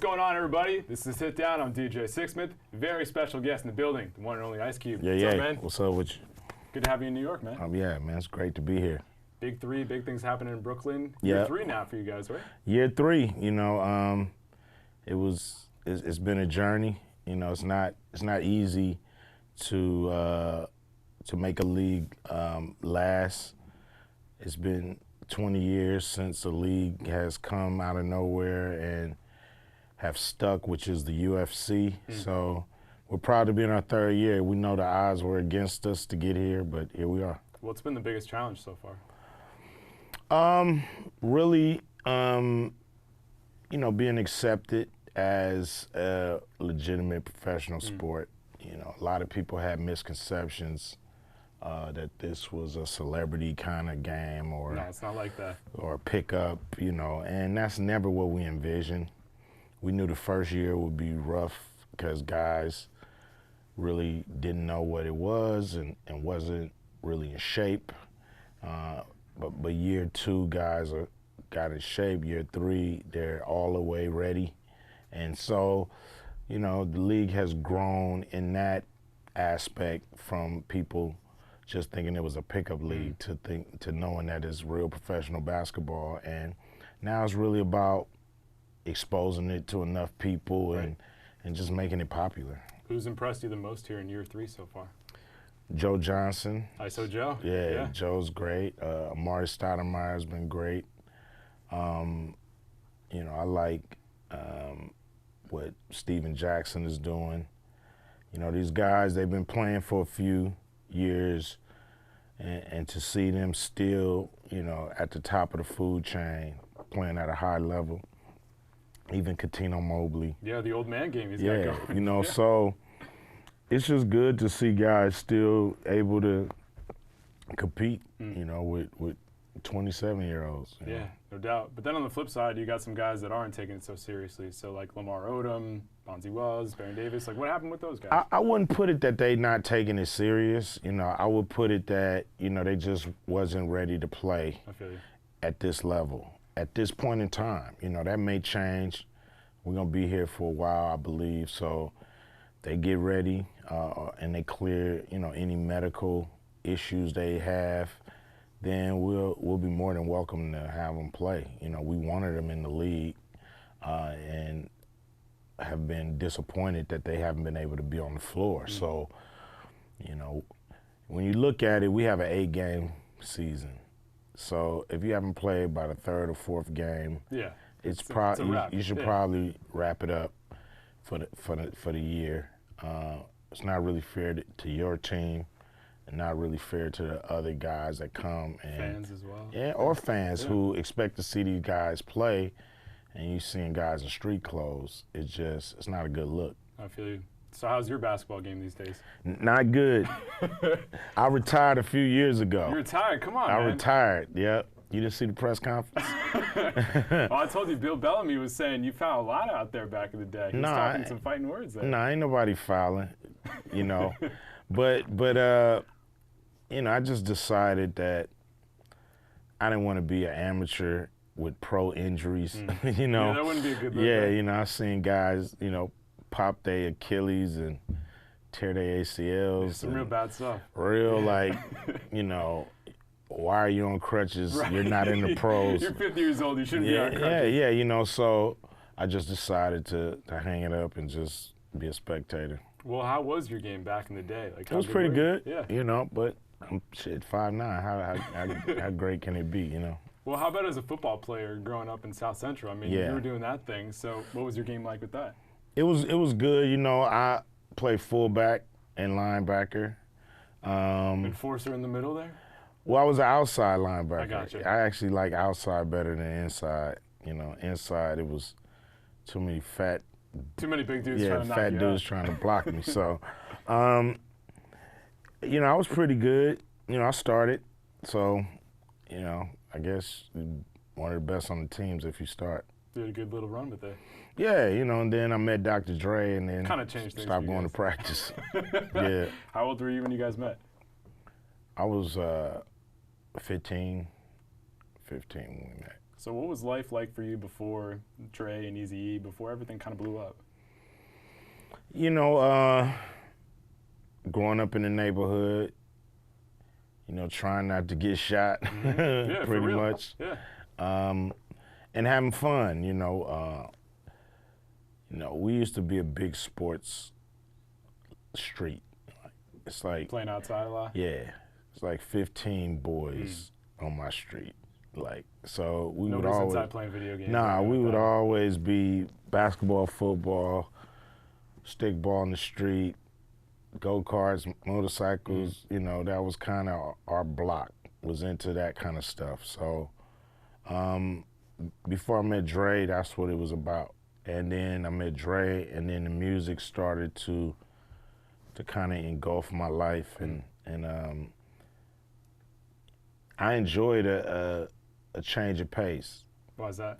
going on, everybody? This is Sit Down. I'm DJ Sixsmith. Very special guest in the building, the one and only Ice Cube. Yeah, What's yeah. up, man? What's up with you? Good to have you in New York, man. Yeah, man. It's great to be here. Big three, big things happening in Brooklyn. Yeah. Year 3 now for you guys, right? Year 3. You know, it's been a journey. You know, it's not easy to make a league last. It's been 20 years since the league has come out of nowhere and have stuck, which is the UFC. So we're proud to be in our 3rd year. We know the odds were against us to get here, but here we are. What's been the biggest challenge so far? Really, you know, being accepted as a legitimate professional sport. You know, a lot of people had misconceptions that this was a celebrity kind of game or No, it's not like that. or pickup, you know, and that's never what we envisioned. We knew the first year would be rough because guys really didn't know what it was and wasn't really in shape. But year 2, guys got in shape. Year 3, they're all the way ready. And so, you know, the league has grown in that aspect from people just thinking it was a pickup league to knowing that it's real professional basketball. And now it's really about exposing it to enough people and just making it popular. Who's impressed you the most here in year 3 so far? Joe Johnson. ISO Joe? Yeah, Joe's great. Amari Stoudemire's been great. You know, I like what Steven Jackson is doing. You know, these guys, they've been playing for a few years, and to see them still, you know, at the top of the food chain, playing at a high level. Even Katino Mobley. Yeah, the old man game he's got going. You know, so it's just good to see guys still able to compete, you know, with 27-year-olds. Yeah, no doubt. But then on the flip side, you got some guys that aren't taking it so seriously. So like Lamar Odom, Bonzi Wells, Baron Davis. Like, what happened with those guys? I wouldn't put it that they not taking it serious. You know, I would put it that, you know, they just wasn't ready to play I feel you. at this level, at this point in time. You know, that may change. We're going to be here for a while, I believe. So they get ready and they clear, you know, any medical issues they have, then we'll be more than welcome to have them play. You know, we wanted them in the league and have been disappointed that they haven't been able to be on the floor. So, you know, when you look at it, we have an 8-game season. So if you haven't played by the 3rd or 4th game, it's probably you should probably wrap it up for the year. It's not really fair to your team, and not really fair to the other guys that come and fans as well. Yeah, or fans who expect to see these guys play, and you seeing guys in street clothes. It's not a good look. I feel you. So how's your basketball game these days? Not good. I retired a few years ago. You retired? Come on, man. I retired. Yep. You didn't see the press conference? Well, I told you, Bill Bellamy was saying you found a lot out there back in the day. He was talking some fighting words there. No, ain't nobody fouling, you know. but you know, I just decided that I didn't want to be an amateur with pro injuries, you know. Yeah, that wouldn't be a good look. Yeah, you know, I've seen guys, you know, pop their Achilles and tear their ACLs. It's some real bad stuff. Real, like, you know, why are you on crutches? Right. You're not in the pros. You're 50 years old. You shouldn't be on crutches. Yeah, you know, so I just decided to hang it up and just be a spectator. Well, how was your game back in the day? Like, it was pretty good, yeah. You know, but I'm 5'9". How great can it be, you know? Well, how about as a football player growing up in South Central? I mean, you were doing that thing, so what was your game like with that? It was good, you know. I played fullback and linebacker. Enforcer in the middle there? Well, I was an outside linebacker. I got you. I actually like outside better than inside. You know, inside it was too many big dudes trying to knock you fat dudes out. trying to block me. So, you know, I was pretty good. You know, I started. So, you know, I guess one of the best on the teams if you start. You had a good little run with it. Yeah, you know, and then I met Dr. Dre and then kind of changed things. Stopped going to practice. Yeah. How old were you when you guys met? I was 15 when we met. So what was life like for you before Dre and Eazy-E, before everything kind of blew up? You know, growing up in the neighborhood, you know, trying not to get shot, Yeah, pretty much. Yeah. And having fun, you know. We used to be a big sports street. It's like Playing outside a lot? Yeah, it's like 15 boys on my street. Like, so we Nobody's would always inside playing video games. Nah, we would that. always be basketball, football, stickball in the street, go-karts, motorcycles. You know, that was kind of our block, was into that kind of stuff. So before I met Dre, that's what it was about. And then I met Dre, and then the music started to kind of engulf my life, and I enjoyed a change of pace. Why is that?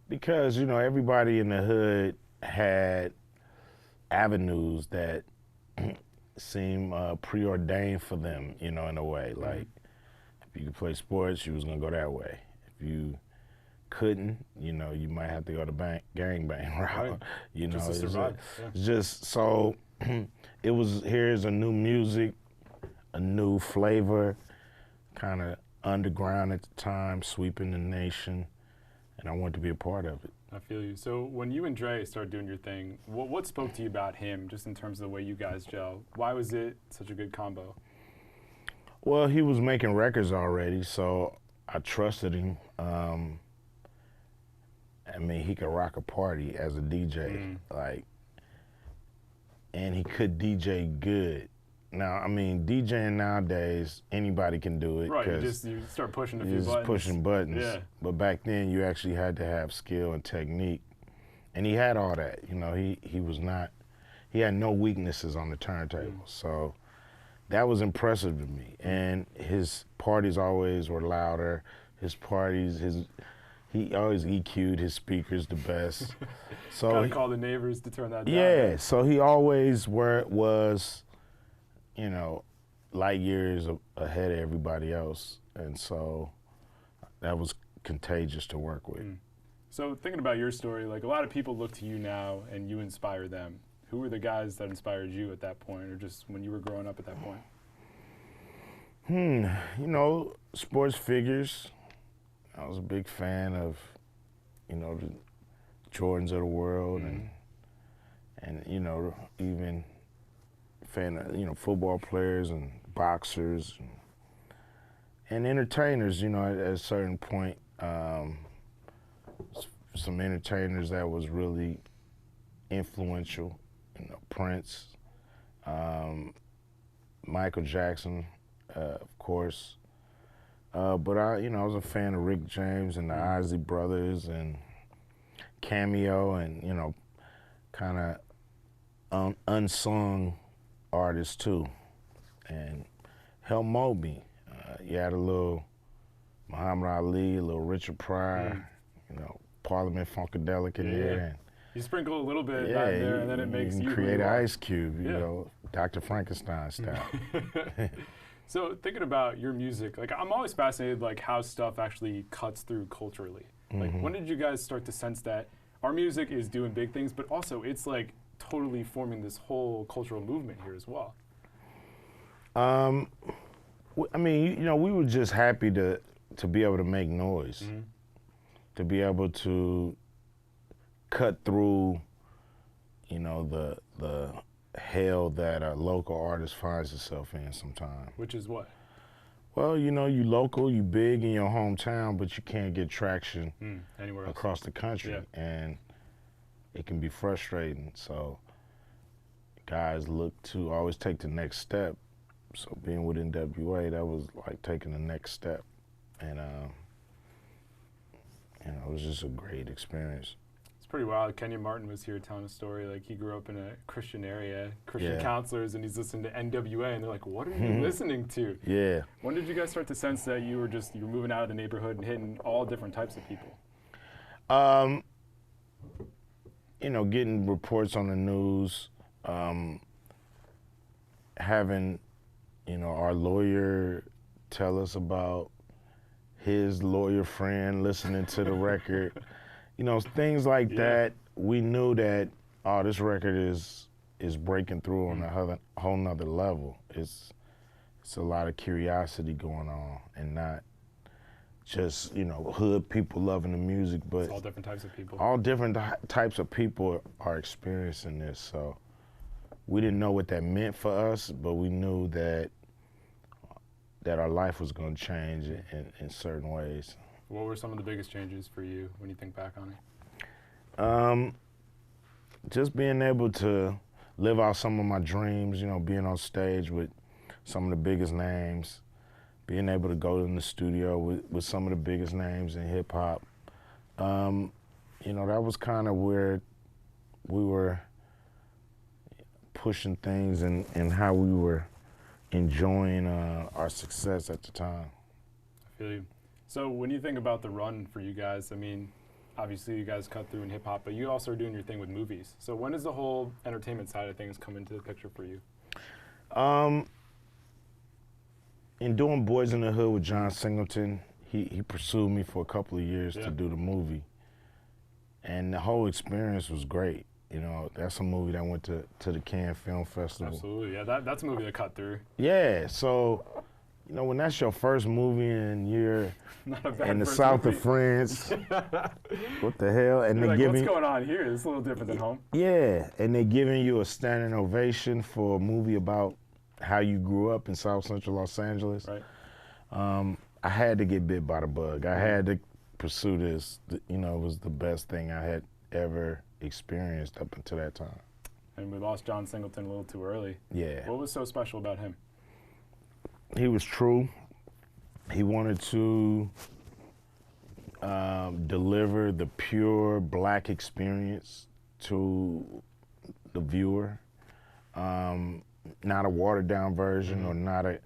Because, you know, everybody in the hood had avenues that seemed preordained for them, you know, in a way. Like, if you could play sports, you was gonna go that way. If you couldn't, you know, you might have to go the gangbang route. Right. You know, Just to survive. it's just so it was, here's a new music, a new flavor, kind of underground at the time, sweeping the nation, and I wanted to be a part of it. I feel you. So when you and Dre started doing your thing, what spoke to you about him, just in terms of the way you guys gel? Why was it such a good combo? Well, he was making records already, so I trusted him. I mean, he could rock a party as a DJ, like, and he could DJ good. Now, I mean, DJing nowadays, anybody can do it. Right, you start pushing a few buttons. Just pushing buttons. Yeah. But back then, you actually had to have skill and technique, and he had all that. You know, he had no weaknesses on the turntable. So that was impressive to me. And his parties always were louder. He always EQ'd his speakers the best. So Gotta call the neighbors to turn that down. Yeah, so he always was, you know, light years ahead of everybody else. And so that was contagious to work with. So thinking about your story, like, a lot of people look to you now and you inspire them. Who were the guys that inspired you at that point, or just when you were growing up at that point? You know, sports figures. I was a big fan of, you know, the Jordans of the world, and you know, even fan of, you know, football players and boxers and entertainers. You know, at a certain point, some entertainers that was really influential. You know, Prince, Michael Jackson, of course. But I was a fan of Rick James and the Isley Brothers and Cameo, and, you know, kind of unsung artists too. And helped mold me. You had a little Muhammad Ali, a little Richard Pryor, you know, Parliament Funkadelic in there. And you sprinkle a little bit back there, and then it makes you create an Ice Cube, you know, Dr. Frankenstein style. So thinking about your music, like, I'm always fascinated, like, how stuff actually cuts through culturally. Like, when did you guys start to sense that our music is doing big things, but also it's like totally forming this whole cultural movement here as well? I mean, you know, we were just happy to be able to make noise, to be able to cut through, you know, the hell that a local artist finds itself in sometimes. Which is what? Well, you know, you local, you big in your hometown, but you can't get traction anywhere else across the country, and it can be frustrating. So guys look to always take the next step. So being with NWA, that was like taking the next step, and you know, it was just a great experience. It's pretty wild. Kenyon Martin was here telling a story, like, he grew up in a Christian area, Christian counselors, and he's listening to NWA, and they're like, what are you listening to? Yeah. When did you guys start to sense that you were moving out of the neighborhood and hitting all different types of people? You know, getting reports on the news, having, you know, our lawyer tell us about his lawyer friend listening to the record. You know, things like that. We knew that, oh, this record is breaking through on a whole nother level. It's a lot of curiosity going on, and not just, you know, hood people loving the music, but it's all different types of people. All different types of people are experiencing this. So we didn't know what that meant for us, but we knew that our life was going to change in certain ways. What were some of the biggest changes for you when you think back on it? Just being able to live out some of my dreams, you know, being on stage with some of the biggest names, being able to go in the studio with some of the biggest names in hip hop. You know, that was kind of where we were pushing things and how we were enjoying our success at the time. I feel you. So when you think about the run for you guys, I mean, obviously you guys cut through in hip hop, but you also are doing your thing with movies. So when does the whole entertainment side of things come into the picture for you? In doing Boys in the Hood with John Singleton, he pursued me for a couple of years to do the movie. And the whole experience was great. You know, that's a movie that went to the Cannes Film Festival. Absolutely, yeah, that's a movie that cut through. Yeah, so, you know, when that's your first movie and you're in the south of France, what the hell? And you're they like, what's going on here? It's a little different than home. Yeah, and they're giving you a standing ovation for a movie about how you grew up in South Central Los Angeles. Right. I had to get bit by the bug. I had to pursue this. You know, it was the best thing I had ever experienced up until that time. And we lost John Singleton a little too early. Yeah. What was so special about him? He was true. He wanted to deliver the pure black experience to the viewer. Not a watered down version or not a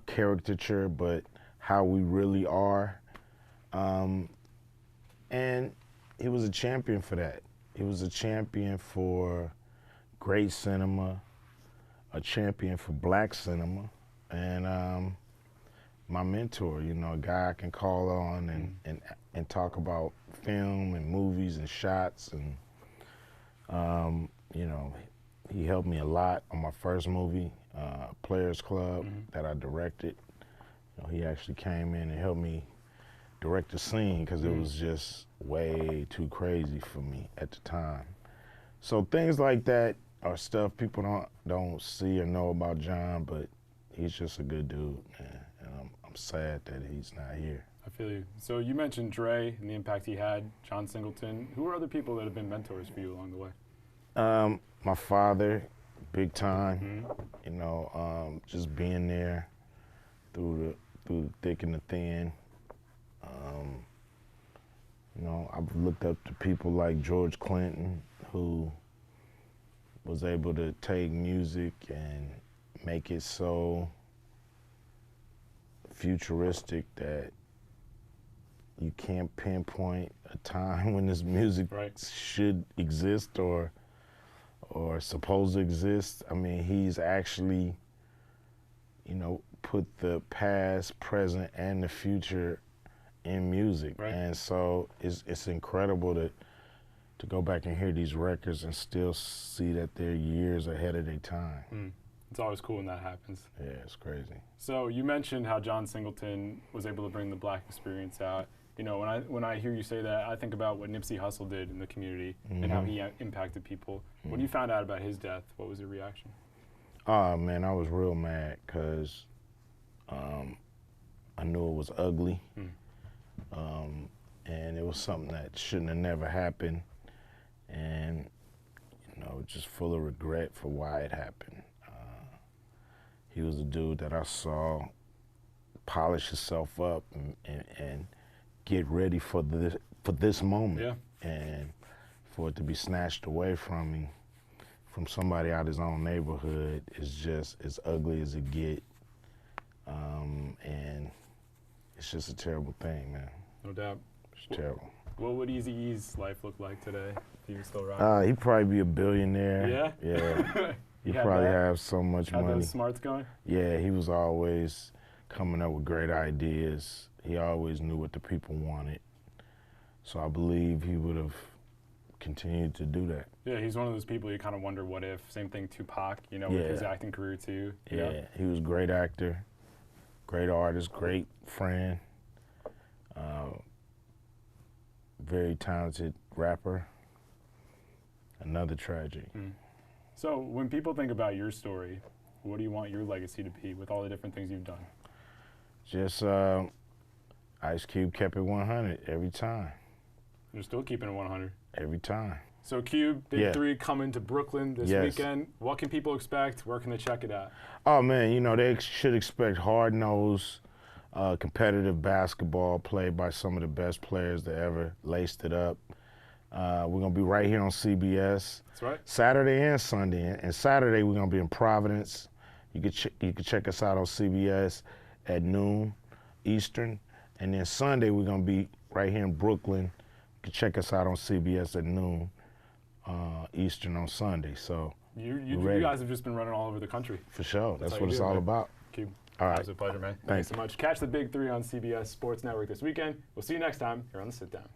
caricature, but how we really are. And he was a champion for that. He was a champion for great cinema, a champion for black cinema, and my mentor, you know, a guy I can call on and talk about film and movies and shots. And, you know, he helped me a lot on my first movie, Players Club, that I directed. You know, he actually came in and helped me direct the scene because it was just way too crazy for me at the time. So things like that are stuff people don't see or know about John, but he's just a good dude, man. And I'm sad that he's not here. I feel you. So you mentioned Dre and the impact he had, John Singleton. Who are other people that have been mentors for you along the way? My father, big time. You know, just being there through the thick and the thin. You know, I've looked up to people like George Clinton, who was able to take music and make it so futuristic that you can't pinpoint a time when this music should exist or supposed to exist. I mean, he's actually, you know, put the past, present, and the future in music. And so it's incredible to go back and hear these records and still see that they're years ahead of their time. It's always cool when that happens. Yeah, it's crazy. So you mentioned how John Singleton was able to bring the black experience out. You know, when I hear you say that, I think about what Nipsey Hussle did in the community and how he impacted people. When you found out about his death, what was your reaction? Oh, man, I was real mad because I knew it was ugly. And it was something that shouldn't have never happened. And, you know, just full of regret for why it happened. He was a dude that I saw polish himself up and get ready for this moment. And for it to be snatched away from me, from somebody out his own neighborhood, is just as ugly as it get. And it's just a terrible thing, man. No doubt. It's terrible. What would Eazy-E's life look like today if he was still around? He'd probably be a billionaire. Yeah? Yeah. He'd probably have so much money. Had those smarts going? Yeah, he was always coming up with great ideas. He always knew what the people wanted. So I believe he would have continued to do that. Yeah, he's one of those people you kind of wonder what if. Same thing Tupac, you know, Yeah. with his acting career too. Yeah, he was a great actor, great artist, great friend, very talented rapper. Another tragedy. So when people think about your story, what do you want your legacy to be with all the different things you've done? Just Ice Cube kept it 100 every time. You're still keeping it 100. Every time. So Cube, Big Yeah. 3 coming to Brooklyn this Yes. weekend. What can people expect? Where can they check it out? Oh man, you know, they should expect hard-nosed, competitive basketball played by some of the best players that ever laced it up. We're gonna be right here on CBS. That's right. Saturday and Sunday. And Saturday we're gonna be in Providence. You can check us out on CBS at noon Eastern. And then Sunday we're gonna be right here in Brooklyn. You can check us out on CBS at noon Eastern on Sunday. So You guys have just been running all over the country. for sure, that's how what you it's do it, all man. about. Cube. All right. It was a pleasure, man. Thanks. Thanks so much. Catch the Big 3 on CBS Sports Network this weekend. We'll see you next time here on The Sit Down.